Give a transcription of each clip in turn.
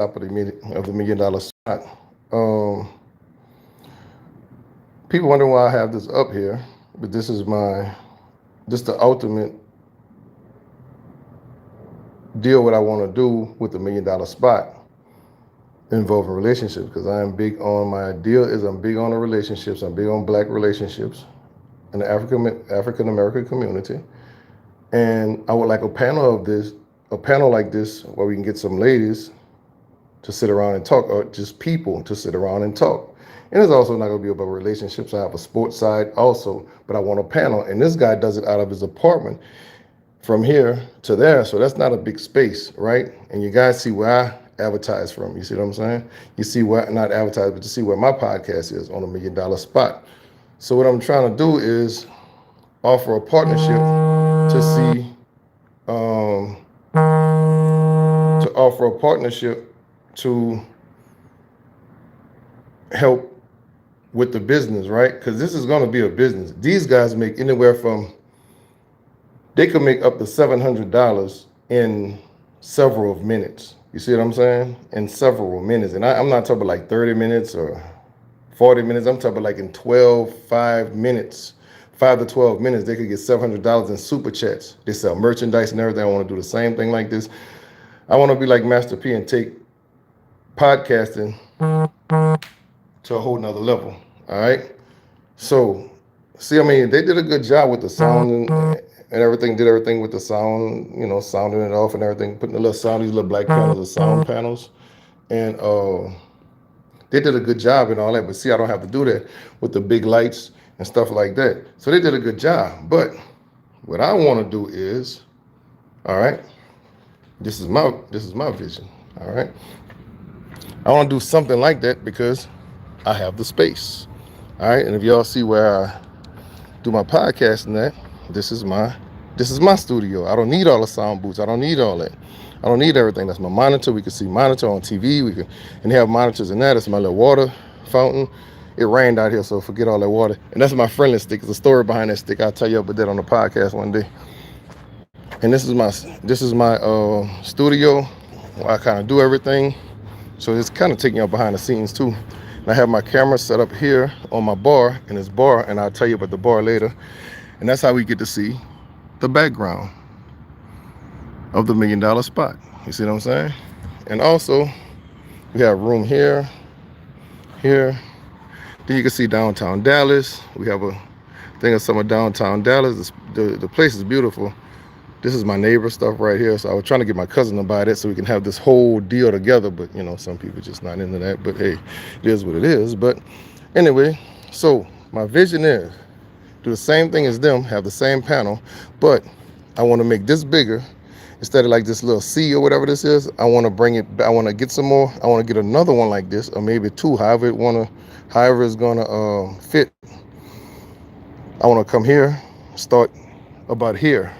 top of the million dollar spot. Um, People wonder why I have this up here, but this the ultimate deal. What I want to do with the million dollar spot involving relationships, because I am big on my deal is I'm big on the relationships. I'm big on black relationships in the African American community, and I would like a panel like this, where we can get some ladies to sit around and talk, or just people to sit around and talk. And it's also not going to be about relationships. I have a sports side also, but I want a panel. And this guy does it out of his apartment from here to there. So that's not a big space, right? And you guys see where I advertise from. You see what I'm saying? You see where, not advertise, but you see where my podcast is on a million dollar spot. So what I'm trying to do is offer a partnership to see, to offer a partnership to help with the business, right? Because this is going to be a business. These guys make anywhere from, they could make up to $700 in several minutes. You see what I'm saying? In several minutes. And I'm not talking about like 30 minutes or 40 minutes. I'm talking about like in 5 minutes, 5 to 12 minutes, they could get $700 in super chats. They sell merchandise and everything. I want to do the same thing like this. I want to be like Master P and take podcasting to a whole nother level. All right. So, see, I mean, they did a good job with the sound and everything, did everything with the sound, sounding it off and everything, putting the little sound, these little black panels, the sound panels. And they did a good job and all that. But see, I don't have to do that with the big lights and stuff like that. So they did a good job. But what I want to do is, all right, this is my vision. All right. I want to do something like that because I have the space. All right. And if y'all see where I do my podcast and that, this is my studio. I don't need all the sound booths. I don't need all that. I don't need everything. That's my monitor. We can see monitor on TV. And they have monitors in that. It's my little water fountain. It rained out here, so forget all that water. And that's my friendly stick. There's a story behind that stick. I'll tell you about that on the podcast one day. And this is my studio where I kind of do everything. So it's kind of taking you behind the scenes too. And I have my camera set up here on my bar, in this bar, and I'll tell you about the bar later. And that's how we get to see the background of the million dollar spot. You see what I'm saying? And also, we have room here. Then you can see downtown Dallas. We have a thing of some of downtown Dallas. The place is beautiful. This is my neighbor stuff right here. So I was trying to get my cousin to buy that so we can have this whole deal together. But, some people just not into that. But, hey, it is what it is. But anyway, so my vision is do the same thing as them, have the same panel. But I want to make this bigger. Instead of like this little C or whatever this is, I want to bring it back. I want to get some more. I want to get another one like this, or maybe two, however it's going to fit. I want to come here, start about here.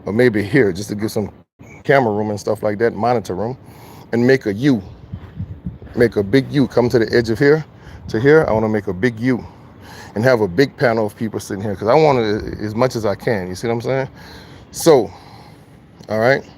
Or maybe here, just to get some camera room and stuff like that, monitor room, and make a U. Make a big U. Come to the edge of here to here. I want to make a big U and have a big panel of people sitting here because I want it as much as I can. You see what I'm saying? So, all right.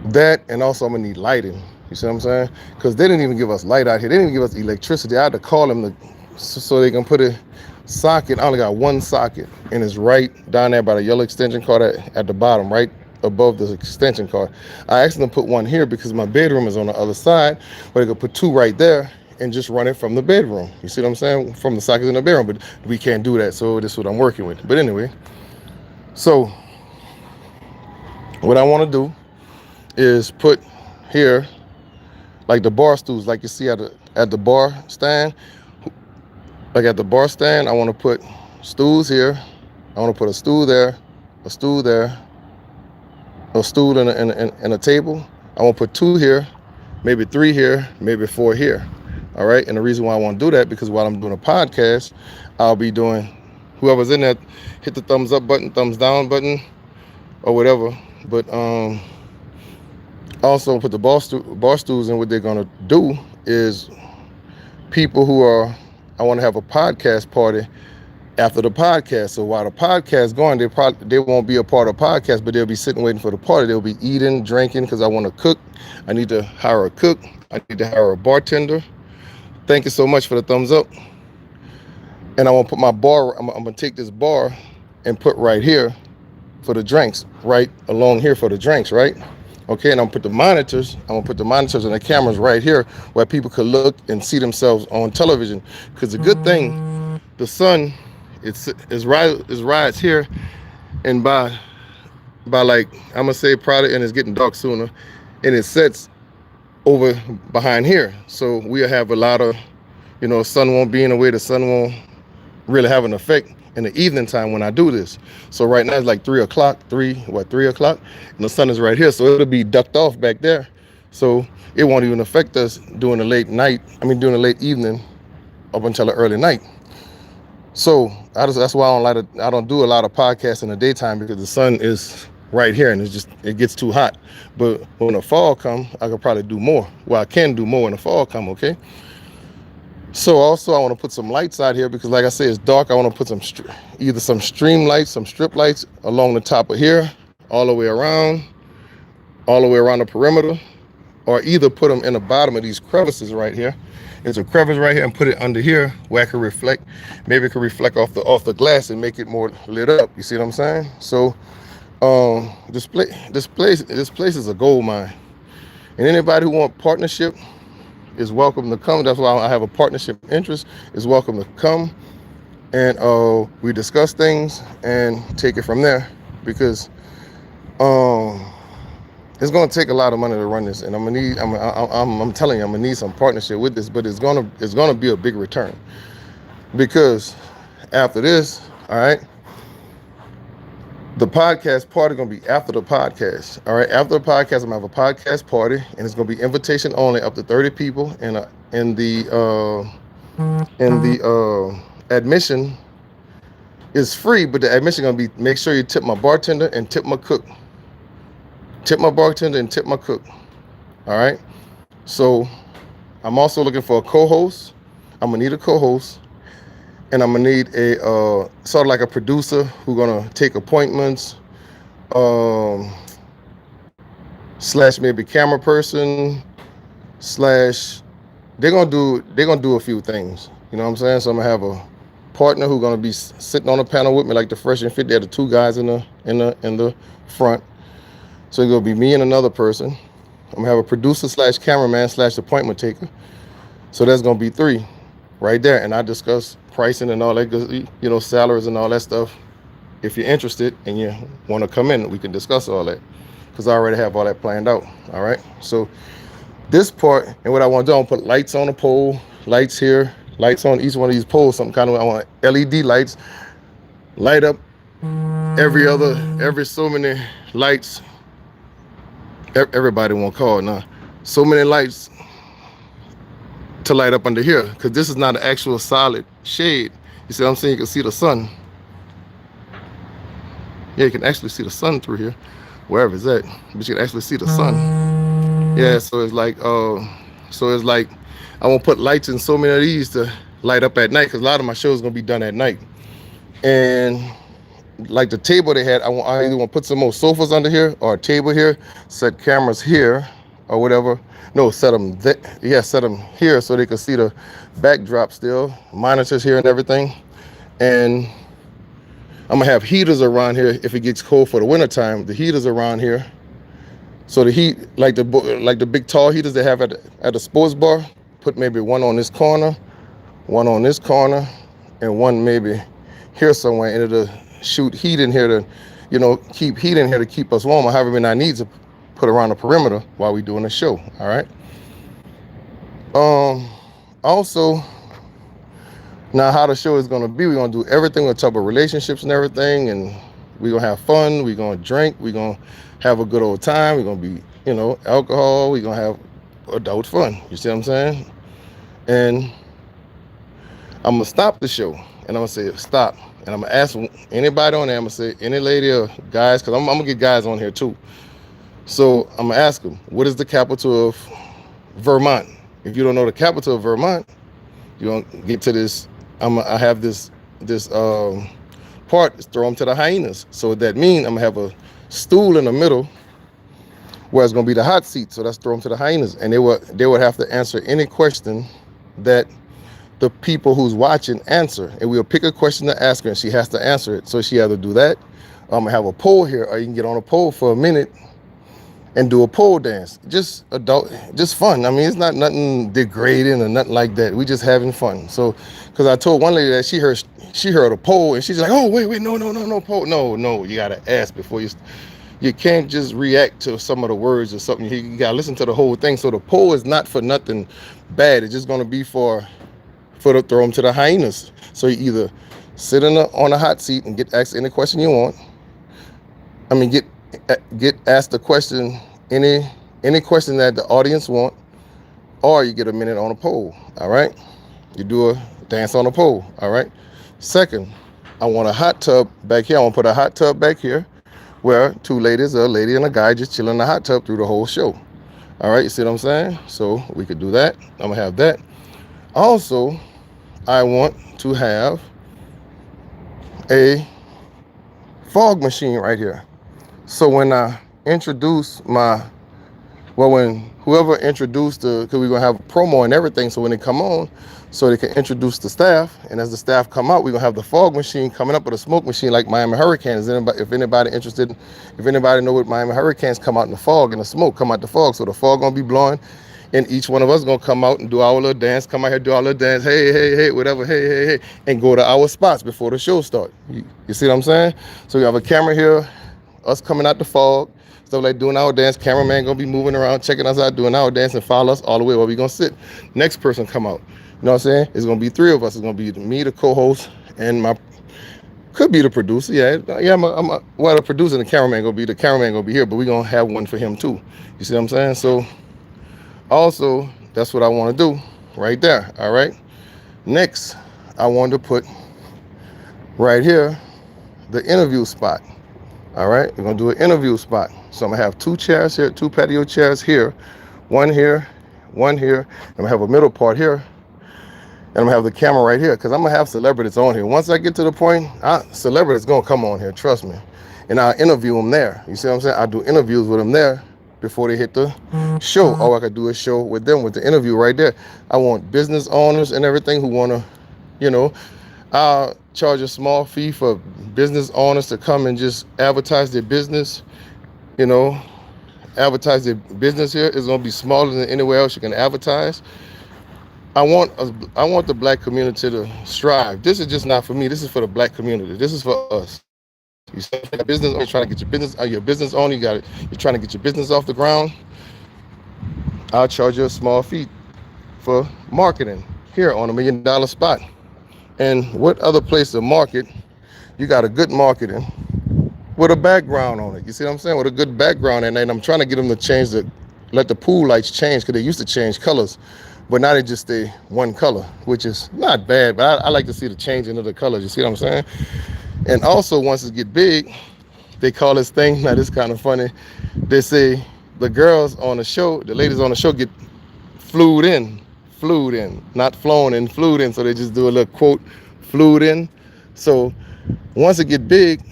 That, and also I'm going to need lighting. You see what I'm saying? Because they didn't even give us light out here. They didn't give us electricity. I had to call them so they can put a socket. I only got one socket, and it's right down there by the yellow extension cord at the bottom, right above the extension cord. I asked them to put one here because my bedroom is on the other side, but they could put two right there and just run it from the bedroom. You see what I'm saying? From the sockets in the bedroom, but we can't do that, so this is what I'm working with. But anyway, so what I want to do is put here, like the bar stools, like you see at the bar stand. Like at the bar stand, I want to put stools here. I want to put a stool there, a stool there, a stool and a table. I want to put two here, maybe three here, maybe four here. All right. And the reason why I want to do that, because while I'm doing a podcast, I'll be doing, whoever's in that, hit the thumbs up button, thumbs down button, or whatever. But also put the bar stools in. What they're going to do is people who are, I want to have a podcast party after the podcast. So while the podcast going, they won't be a part of the podcast, but they'll be sitting waiting for the party. They'll be eating, drinking, because I want to cook. I need to hire a cook. I need to hire a bartender. Thank you so much for the thumbs up. And I want to put my bar, I'm going to take this bar and put right here for the drinks, right along here for the drinks, right? Okay, and I'm going to put the monitors and the cameras right here where people could look and see themselves on television. Because the good thing, the sun, is rides here, and by like, I'm going to say probably, and it's getting dark sooner, and it sets over behind here. So we'll have a lot of, sun won't be in the way, the sun won't really have an effect in the evening time when I do this. So right now it's like 3 o'clock, and the sun is right here. So it'll be ducked off back there. So it won't even affect us during the late evening up until the early night. So that's why I don't do a lot of podcasts in the daytime, because the sun is right here and it gets too hot. But when the fall come, I could probably do more. Well, I can do more when the fall come, okay? So also I want to put some lights out here, because like I said, it's dark. I want to put either some stream lights, some strip lights along the top of here, all the way around the perimeter, or either put them in the bottom of these crevices right here. There's a crevice right here, and put it under here where I can reflect. Maybe it could reflect off the glass and make it more lit up. You see what I'm saying? So this place is a gold mine. And anybody who want partnership is welcome to come. That's why I have a partnership interest, is welcome to come. And we discuss things and take it from there, because it's going to take a lot of money to run this, and I'm telling you, I'm gonna need some partnership with this, but it's gonna be a big return, because after this, all right, the podcast party is gonna be after the podcast. All right, after the podcast, I'm gonna have a podcast party, and it's gonna be invitation only, up to 30 people, and the admission is free, but the admission gonna be, make sure you tip my bartender and tip my cook. Tip my bartender and tip my cook. All right. So I'm also looking for a co-host. I'm gonna need a co-host, and I'm gonna need a sort of like a producer who's gonna take appointments, slash maybe camera person, slash they're gonna do a few things. You know what I'm saying? So I'm gonna have a partner who's gonna be sitting on a panel with me, like the Fresh and Fit. They're the two guys in the front. So it's gonna be me and another person. I'm gonna have a producer slash cameraman slash appointment taker. So that's gonna be 3 right there. And I discuss pricing and all that good, salaries and all that stuff. If you're interested and you want to come in, we can discuss all that, because I already have all that planned out. All right. So this part, and what I want to do, I want to put lights on the pole, lights here, lights on each one of these poles. Some kind of, I want LED lights, light up every so many lights. Everybody won't call now. So many lights to light up under here, because this is not an actual solid shade. You see what I'm saying? You can see the sun. Yeah, you can actually see the sun through here, wherever it's at. But you can actually see the sun. Yeah, so it's like I won't put lights in so many of these to light up at night, because a lot of my shows are gonna be done at night. And like the table they had, I either want to put some more sofas under here, or a table here, set cameras here or whatever. No, set them here so they can see the backdrop still, monitors here and everything. And I'm gonna have heaters around here if it gets cold for the wintertime. The heaters around here, so the heat, like the big tall heaters they have at the sports bar, put maybe one on this corner, and one maybe here somewhere, and it'll shoot heat in here to, keep heat in here to keep us warm, or however many I need to put around the perimeter while we're doing the show. All right. Also, now how the show is gonna be, we're gonna do everything. We're gonna talk about relationships and everything, and we're gonna have fun. We're gonna drink. We're gonna have a good old time. We're gonna be, alcohol. We're gonna have adult fun. You see what I'm saying? And I'm gonna stop the show, and I'm gonna say stop. And I'm gonna ask anybody on there, I'm gonna say, any lady or guys, because I'm gonna get guys on here too. So I'm gonna ask them, what is the capital of Vermont? If you don't know the capital of Vermont, you don't get to this. I have this part is throw them to the hyenas. So what that means, I'm gonna have a stool in the middle where it's gonna be the hot seat. So that's throw them to the hyenas, and they would have to answer any question that the people who's watching answer, and we'll pick a question to ask her, and she has to answer it. So she has to do that. I'm gonna have a pole here, or you can get on a pole for a minute and do a pole dance. Just fun. I mean, it's not nothing degrading or nothing like that. We just having fun. So, because I told one lady that she heard a pole, and she's like, oh wait, no pole, no. You gotta ask before you can't just react to some of the words or something. You gotta listen to the whole thing. So the pole is not for nothing bad. It's just gonna be for to throw them to the hyenas. So you either sit on a hot seat and get asked any question you want. I mean, get asked the question, any question that the audience want, or you get a minute on a pole. All right, you do a dance on a pole. All right. Second, I want a hot tub back here. I want to put a hot tub back here where two ladies, a lady and a guy, just chilling in the hot tub through the whole show. All right, you see what I'm saying? So we could do that. I'm gonna have that. Also, I want to have a fog machine right here. So when I introduce when whoever introduced because we're gonna have a promo and everything, so when they come on, so they can introduce the staff, and as the staff come out, we're gonna have the fog machine coming up with a smoke machine like Miami Hurricanes. If anybody interested, if anybody know what Miami Hurricanes come out in the fog and the smoke come out the fog, so the fog gonna be blowing, and each one of us gonna come out and do our little dance, come out here, do our little dance, hey, whatever, hey, and go to our spots before the show starts. You see what I'm saying? So we have a camera here, us coming out the fog, stuff like doing our dance. Cameraman gonna be moving around, checking us out, doing our dance, and follow us all the way where we gonna sit. Next person come out. You know what I'm saying? It's gonna be three of us. It's gonna be me, the co-host, and could be the producer. The producer and the cameraman gonna be here, but we gonna have one for him too. You see what I'm saying? So also, that's what I want to do right there. All right. Next, I want to put right here the interview spot. All right, we're gonna do an interview spot. So I'm gonna have two chairs here, two patio chairs here, one here. I'm gonna have a middle part here, and I'm gonna have the camera right here, because I'm gonna have celebrities on here. Once I get to the point, celebrities gonna come on here, trust me, and I'll interview them there. You see what I'm saying? I'll do interviews with them there before they hit the show, or I could do a show with them with the interview right there. I want business owners and everything who wanna, I'll charge a small fee for business owners to come and just advertise their business. Advertise their business here. It's gonna be smaller than anywhere else you can advertise. I want the black community to strive. This is just not for me. This is for the black community. This is for us. You see, business owner, you're trying to get your business owner. You're trying to get your business off the ground. I'll charge you a small fee for marketing here on $1 million spot. And what other place to market? You got a good marketing with a background on it. You see what I'm saying? With a good background, and I'm trying to get them to let the pool lights change, because they used to change colors, but now they just stay one color, which is not bad. But I like to see the changing of the colors. You see what I'm saying? And also, once it get big, they call this thing. Now this is kind of funny. They say the girls on the show, the ladies on the show, get flued in, not flown in, flued in. So they just do a little quote, flued in. So once it get big,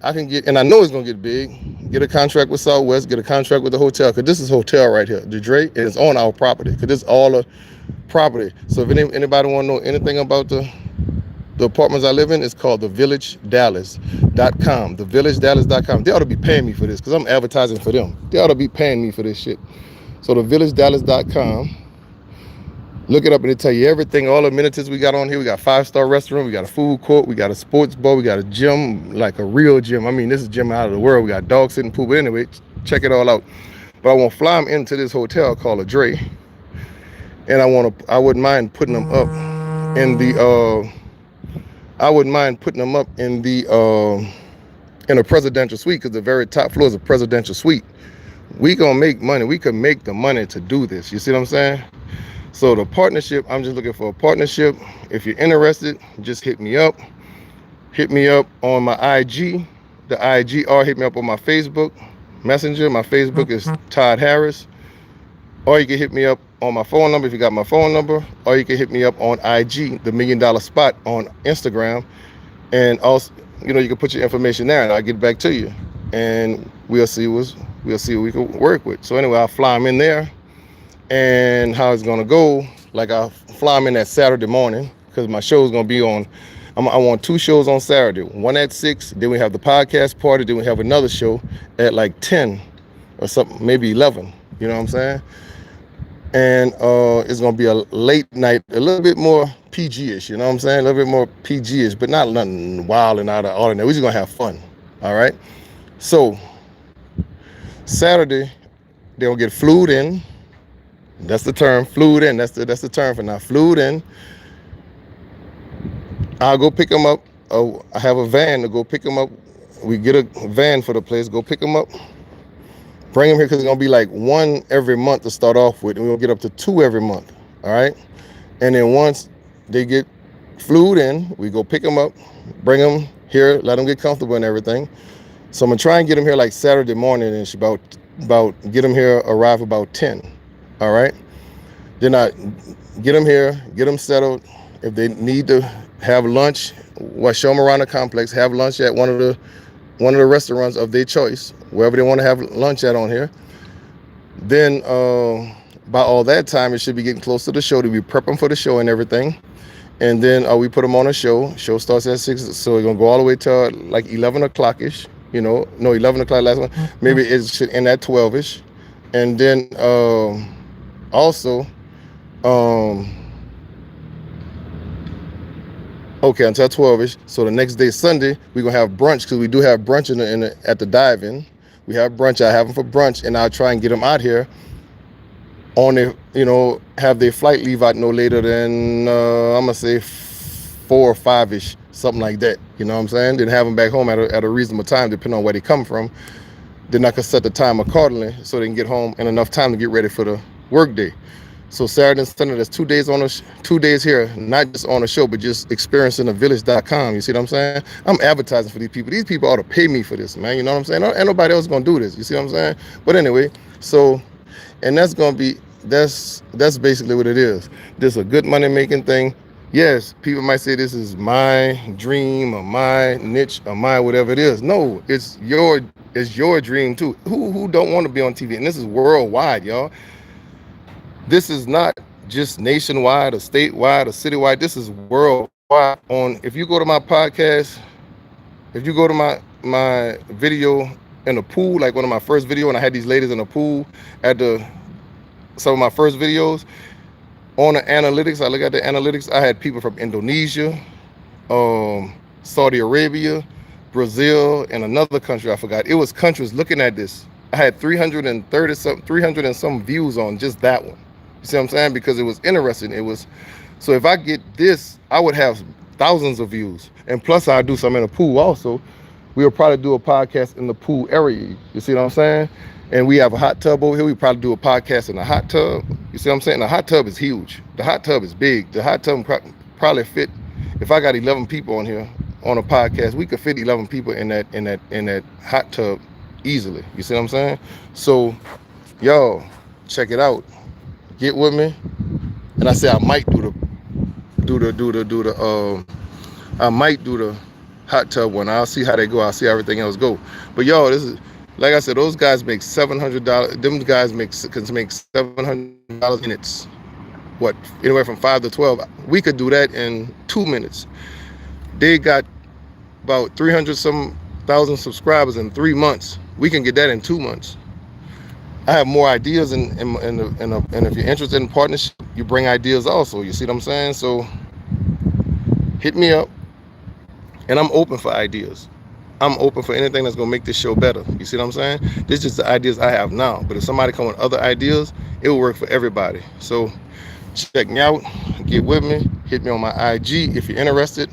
I can get, and I know it's gonna get big, get a contract with Southwest, get a contract with the hotel, because this is hotel right here, the Dre, and it's on our property, because this is all a property. So if anybody want to know anything about the apartments I live in, it's called thevillageDallas.com. ThevillageDallas.com. They ought to be paying me for this, because I'm advertising for them. They ought to be paying me for this shit. So thevillageDallas.com. Look it up, and it'll tell you everything, all the amenities we got on here. We got 5-star restaurant, we got a food court, we got a sports bar, we got a gym, like a real gym. I mean, this is a gym out of the world. We got dog sitting pool. But anyway, check it all out. But I want to fly them into this hotel called a Dre, and I wouldn't mind putting them up in the in a presidential suite, because the very top floor is a presidential suite. We gonna make money. We could make the money to do this. You see what I'm saying? So the partnership, I'm just looking for a partnership. If you're interested, just hit me up. Hit me up on my IG, the IG, or hit me up on my Facebook Messenger. My Facebook is Todd Harris. Or you can hit me up on my phone number if you got my phone number, or you can hit me up on IG, the $1 Million Spot on Instagram, and also, you can put your information there, and I'll get back to you, and we'll see what we can work with. So anyway, I'll fly them in there, and how it's gonna go. Like I'll fly them in that Saturday morning because my show is gonna be on. I want 2 shows on Saturday. One at 6, then we have the podcast party, then we have another show at like 10 or something, maybe 11. You know what I'm saying? And it's gonna be a late night, a little bit more PG-ish, you know what I'm saying? A little bit more PG-ish, but not nothing wild and out of ordinary. We're just gonna have fun. All right. So Saturday, they'll get flued in. That's the term, flued in. That's the term for now. Flued in. I'll go pick them up. Oh, I have a van to go pick them up. We get a van for the place. Go pick them up. Bring them here because it's gonna be like 1 every month to start off with, and we'll get up to 2 every month. All right. And then once they get flued in, we go pick them up, bring them here, let them get comfortable and everything. So I'm gonna try and get them here like Saturday morning, and it's about get them here, arrive about 10. All right. Then I get them here, get them settled. If they need to have lunch, show them around the complex, have lunch at one of the restaurants of their choice, wherever they want to have lunch at on here. Then by all that time, it should be getting close to the show to be prepping for the show and everything. And then we put them on a show. Show starts at 6, so we're gonna go all the way to like 11 o'clock-ish. No, 11 o'clock last one. Maybe it should end at 12-ish. And then also, okay, until 12-ish. So the next day, Sunday, we're gonna have brunch because we do have brunch at the dive-in. We have brunch. I have them for brunch, and I'll try and get them out here on their, have their flight leave out no later than I'm gonna say 4 or 5-ish, something like that. You know what I'm saying? Then have them back home at a reasonable time, depending on where they come from. Then I can set the time accordingly so they can get home in enough time to get ready for the work day. So Saturday and Sunday, there's 2 days 2 days here, not just on the show, but just experiencing the village.com. You see what I'm saying? I'm advertising for these people. These people ought to pay me for this, man. You know what I'm saying? Ain't nobody else gonna do this. You see what I'm saying? But anyway, so, and that's basically what it is. This is a good money making thing. Yes, people might say this is my dream or my niche or my whatever it is. No, it's your dream too. Who don't want to be on TV? And this is worldwide, y'all. This is not just nationwide or statewide or citywide. This is worldwide. If you go to my podcast, if you go to my video in the pool, like one of my first videos, and I had these ladies in the pool at some of my first videos, on the analytics, I look at the analytics, I had people from Indonesia, Saudi Arabia, Brazil, and another country I forgot. It was countries looking at this. I had 300 and some views on just that one. You see what I'm saying? Because it was interesting. So if I get this, I would have thousands of views. And plus I do some in the pool also. We'll probably do a podcast in the pool area. You see what I'm saying? And we have a hot tub over here. We probably do a podcast in a hot tub. You see what I'm saying? The hot tub is huge. The hot tub is big. The hot tub probably fit. If I got 11 people on here on a podcast, we could fit 11 people in that hot tub easily. You see what I'm saying? So, y'all, check it out. Get with me. And I say I might do the hot tub one. I'll see how they go. I'll see how everything else go. But y'all, this is, like I said, those guys make $700. Them guys can make $700 minutes. What, anywhere from 5 to 12. We could do that in 2 minutes. They got about 300,000 subscribers in 3 months. We can get that in 2 months. I have more ideas, and if you're interested in partnership, you bring ideas also. You see what I'm saying? So hit me up, and I'm open for ideas. I'm open for anything that's gonna make this show better. You see what I'm saying? This is just the ideas I have now. But if somebody come with other ideas, it will work for everybody. So check me out, get with me, hit me on my IG if you're interested.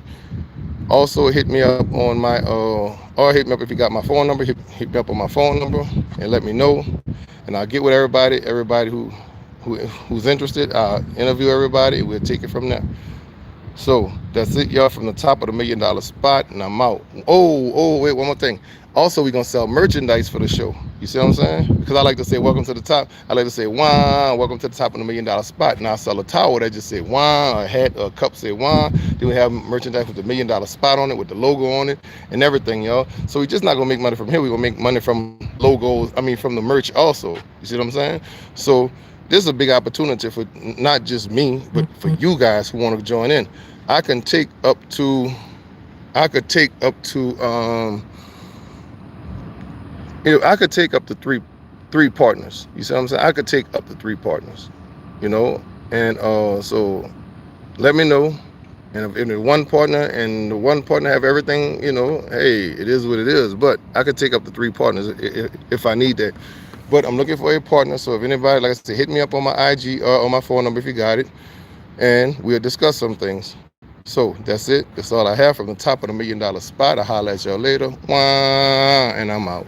Also hit me up on my or hit me up if you got my phone number. Hit me up on my phone number and let me know, and I'll get with everybody who's interested. I'll interview everybody. We'll take it from there. So that's it, y'all, from the top of the $1 million spot, and I'm out. Wait, one more thing. Also, we're gonna sell merchandise for the show. You see what I'm saying? Because I like to say welcome to the top. I like to say wah, welcome to the top of the $1 million spot. Now I sell a towel that just say wah, a hat, a cup say wah. Then we have merchandise with the $1 million spot on it, with the logo on it, and everything, y'all. So we're just not gonna make money from here. We're gonna make money from logos. I mean, from the merch also. You see what I'm saying? So this is a big opportunity for not just me, but for you guys who want to join in. I can take up to, I could take up to, I could take up to three partners. You see what I'm saying? I could take up to 3 partners, you know, and so let me know. And if the one partner and the one partner have everything, hey, it is what it is. But I could take up to 3 partners if I need that. But I'm looking for a partner. So if anybody, like I said, hit me up on my IG or on my phone number if you got it, and we'll discuss some things. So that's it. That's all I have from the top of the $1 million spot. I'll holler at y'all later. Wah, and I'm out.